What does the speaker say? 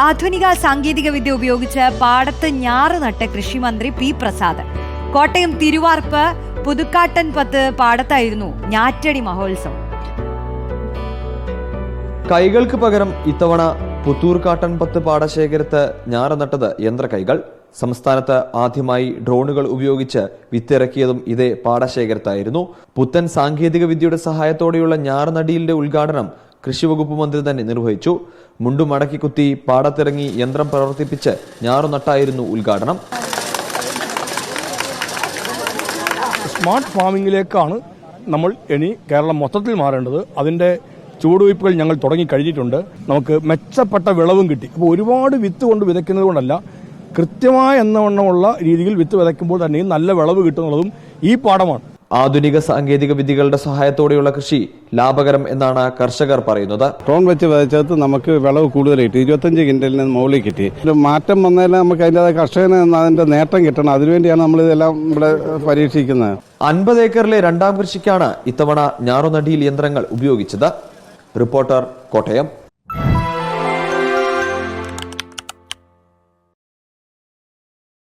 ആധുനിക സാങ്കേതിക വിദ്യ ഉപയോഗിച്ച് പാടത്ത് ഞാറ് നട്ട കൃഷിമന്ത്രി പി പ്രസാദ്. കോട്ടയം തിരുവാർപ്പ് പുതുക്കാട്ടൻപത്ത് പാടത്തായിരുന്നു ഞാറ്റടി മഹോത്സവം. കൈകൾക്ക് പകരം ഇത്തവണ പുത്തൂർ കാട്ടൻപത്ത് പാടശേഖരത്ത് ഞാറ് നട്ടത് യന്ത്രകൈകൾ. സംസ്ഥാനത്ത് ആദ്യമായി ഡ്രോണുകൾ ഉപയോഗിച്ച് വിത്തിറക്കിയതും ഇതേ പാടശേഖരത്തായിരുന്നു. പുത്തൻ സാങ്കേതിക വിദ്യയുടെ സഹായത്തോടെയുള്ള ഞാറ് നടീലിന്റെ ഉദ്ഘാടനം കൃഷിവകുപ്പ് മന്ത്രി തന്നെ നിർവഹിച്ചു. മുണ്ടു മടക്കി കുത്തി പാടത്തിറങ്ങി യന്ത്രം പ്രവർത്തിപ്പിച്ച് ഞാറു നട്ടായിരുന്നു ഉദ്ഘാടനം. സ്മാർട്ട് ഫാമിങ്ങിലേക്കാണ് നമ്മൾ ഇനി കേരളം മൊത്തത്തിൽ മാറേണ്ടത്. അതിൻ്റെ ചുവടുവയ്പ്പുകൾ ഞങ്ങൾ തുടങ്ങിക്കഴിഞ്ഞിട്ടുണ്ട്. നമുക്ക് മെച്ചപ്പെട്ട വിളവും കിട്ടി. അപ്പോൾ ഒരുപാട് വിത്ത് കൊണ്ട് വിതയ്ക്കുന്നത് കൊണ്ടല്ല, കൃത്യമായ എന്നവണ്ണമുള്ള രീതിയിൽ വിത്ത് വിതയ്ക്കുമ്പോൾ തന്നെയും നല്ല വിളവ് കിട്ടുന്നതും ഈ പാടമാണ്. ആധുനിക സാങ്കേതിക വിദ്യകളുടെ സഹായത്തോടെയുള്ള കൃഷി ലാഭകരം എന്നാണ് കർഷകർ പറയുന്നത്. ഡ്രോൺ വെച്ച് വിതച്ചത് നമുക്ക് വിളവ് കൂടുതൽ കിട്ടി. 25 ക്വിന്റലിൽ നിന്ന് മുകളിൽ കിട്ടി. ഒരു മാറ്റം വന്നാലും നമുക്ക് അതിൻ്റെ കർഷകന് അതിന്റെ നേട്ടം കിട്ടണം. അതിനുവേണ്ടിയാണ് നമ്മൾ ഇതെല്ലാം ഇവിടെ പരീക്ഷിക്കുന്നത്. 50 ഏക്കറിലെ രണ്ടാം കൃഷിക്കാണ് ഇത്തവണ ഞാറുനടിയിൽ യന്ത്രങ്ങൾ ഉപയോഗിച്ചത്. റിപ്പോർട്ടർ, കോട്ടയം.